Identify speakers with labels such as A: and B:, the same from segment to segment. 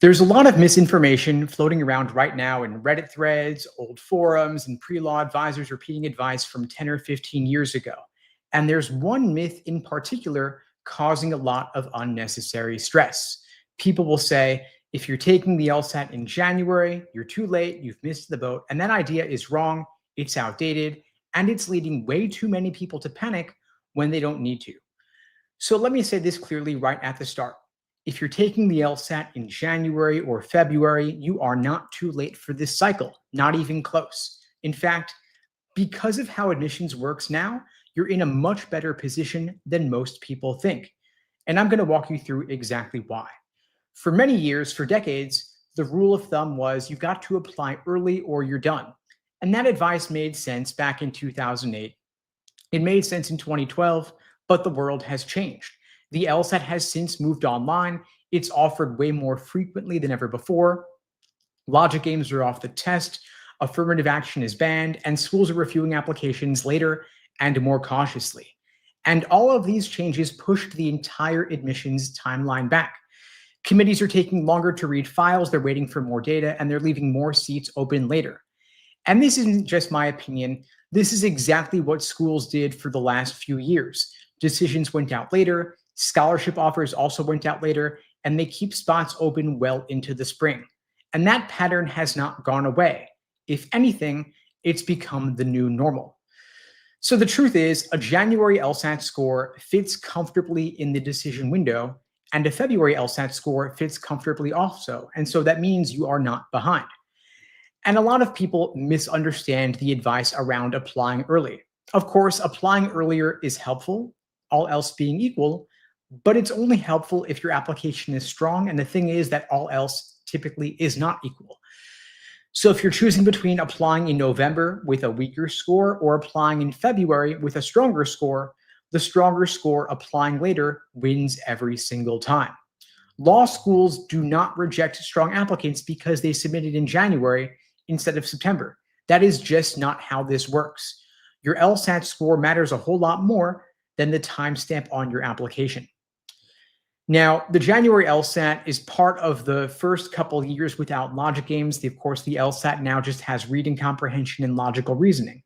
A: There's a lot of misinformation floating around right now in Reddit threads, old forums, and pre-law advisors repeating advice from 10 or 15 years ago. And there's one myth in particular causing a lot of unnecessary stress. People will say, if you're taking the LSAT in January, you're too late, you've missed the boat, and that idea is wrong, it's outdated, and it's leading way too many people to panic when they don't need to. So let me say this clearly right at the start. If you're taking the LSAT in January or February, you are not too late for this cycle, not even close. In fact, because of how admissions works now, you're in a much better position than most people think. And I'm going to walk you through exactly why. For many years, for decades, the rule of thumb was you've got to apply early or you're done. And that advice made sense back in 2008. It made sense in 2012, but the world has changed. The LSAT has since moved online. It's offered way more frequently than ever before. Logic games are off the test, affirmative action is banned, and schools are reviewing applications later and more cautiously. And all of these changes pushed the entire admissions timeline back. Committees are taking longer to read files, they're waiting for more data, and they're leaving more seats open later. And this isn't just my opinion. This is exactly what schools did for the last few years. Decisions went out later, scholarship offers also went out later, and they keep spots open well into the spring. And that pattern has not gone away. If anything, it's become the new normal. So the truth is, a January LSAT score fits comfortably in the decision window, and a February LSAT score fits comfortably also. And so that means you are not behind. And a lot of people misunderstand the advice around applying early. Of course, applying earlier is helpful, all else being equal, but it's only helpful if your application is strong. And the thing is that all else typically is not equal. So if you're choosing between applying in November with a weaker score or applying in February with a stronger score, the stronger score applying later wins every single time. Law schools do not reject strong applicants because they submitted in January instead of September. That is just not how this works. Your LSAT score matters a whole lot more than the timestamp on your application. Now, the January LSAT is part of the first couple years without logic games. Of course, the LSAT now just has reading comprehension and logical reasoning.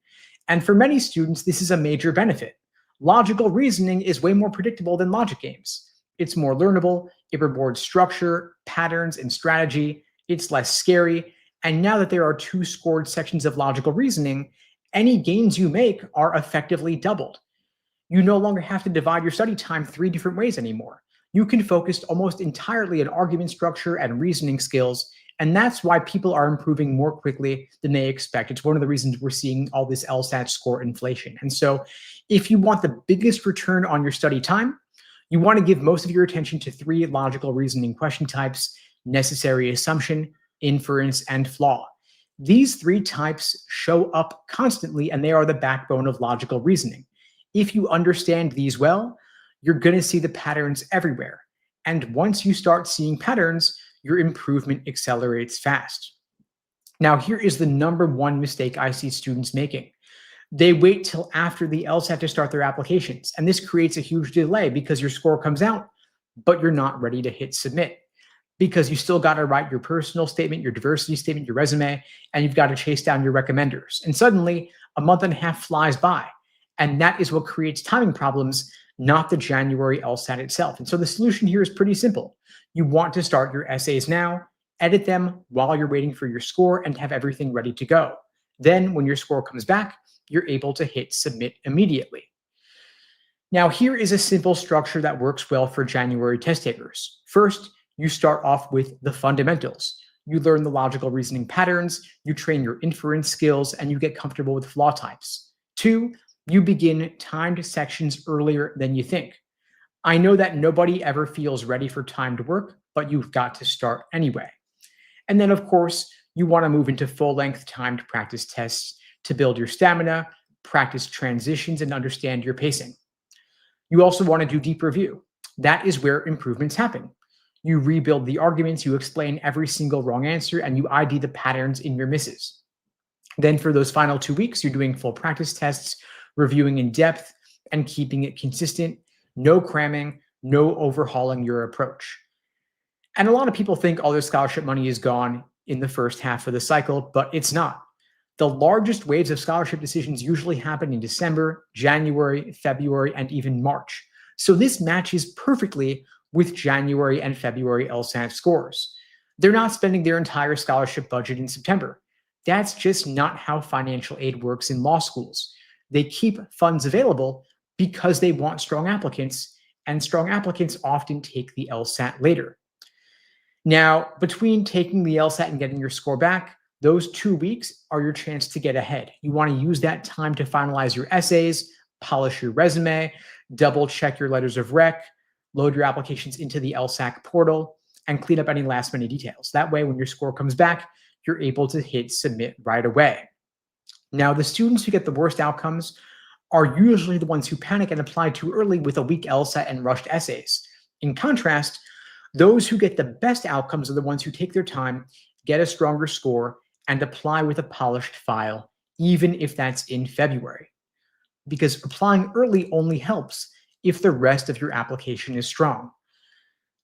A: And for many students, this is a major benefit. Logical reasoning is way more predictable than logic games. It's more learnable, it rewards structure, patterns, and strategy. It's less scary. And now that there are 2 scored sections of logical reasoning, any gains you make are effectively doubled. You no longer have to divide your study time 3 different ways anymore. You can focus almost entirely on argument structure and reasoning skills, and that's why people are improving more quickly than they expect. It's one of the reasons we're seeing all this LSAT score inflation. And so if you want the biggest return on your study time, you want to give most of your attention to 3 logical reasoning question types: necessary assumption, inference, and flaw. These 3 types show up constantly, and they are the backbone of logical reasoning. If you understand these well, you're going to see the patterns everywhere. And once you start seeing patterns, your improvement accelerates fast. Now, here is the #1 mistake I see students making. They wait till after the LSAT to start their applications. And this creates a huge delay because your score comes out, but you're not ready to hit submit because you still got to write your personal statement, your diversity statement, your resume, and you've got to chase down your recommenders. And suddenly, a month and a half flies by. And that is what creates timing problems, not the January LSAT itself. And so the solution here is pretty simple. You want to start your essays now, edit them while you're waiting for your score, and have everything ready to go. Then when your score comes back, you're able to hit submit immediately. Now, here is a simple structure that works well for January test takers. First, you start off with the fundamentals. You learn the logical reasoning patterns, you train your inference skills, and you get comfortable with flaw types. 2, you begin timed sections earlier than you think. I know that nobody ever feels ready for timed work, but you've got to start anyway. And then, of course, you want to move into full-length timed practice tests to build your stamina, practice transitions, and understand your pacing. You also want to do deep review. That is where improvements happen. You rebuild the arguments, you explain every single wrong answer, and you ID the patterns in your misses. Then for those final 2 weeks, you're doing full practice tests, reviewing in depth, and keeping it consistent. No cramming, no overhauling your approach. And a lot of people think all their scholarship money is gone in the first half of the cycle, but it's not. The largest waves of scholarship decisions usually happen in December, January, February, and even March. So this matches perfectly with January and February LSAT scores. They're not spending their entire scholarship budget in September. That's just not how financial aid works in law schools. They keep funds available because they want strong applicants, and strong applicants often take the LSAT later. Now, between taking the LSAT and getting your score back, those 2 weeks are your chance to get ahead. You want to use that time to finalize your essays, polish your resume, double check your letters of rec, load your applications into the LSAC portal, and clean up any last minute details. That way, when your score comes back, you're able to hit submit right away. Now, the students who get the worst outcomes are usually the ones who panic and apply too early with a weak LSAT and rushed essays. In contrast, those who get the best outcomes are the ones who take their time, get a stronger score, and apply with a polished file, even if that's in February. Because applying early only helps if the rest of your application is strong.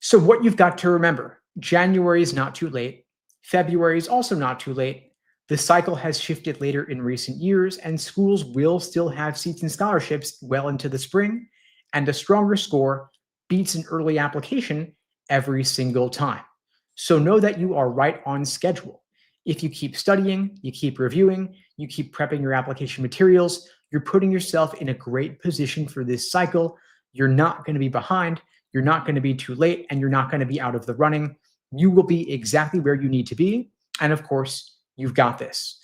A: So what you've got to remember, January is not too late. February is also not too late. The cycle has shifted later in recent years, and schools will still have seats and scholarships well into the spring, and a stronger score beats an early application every single time. So know that you are right on schedule. If you keep studying, you keep reviewing, you keep prepping your application materials, you're putting yourself in a great position for this cycle. You're not going to be behind, you're not going to be too late, and you're not going to be out of the running. You will be exactly where you need to be. And of course, you've got this.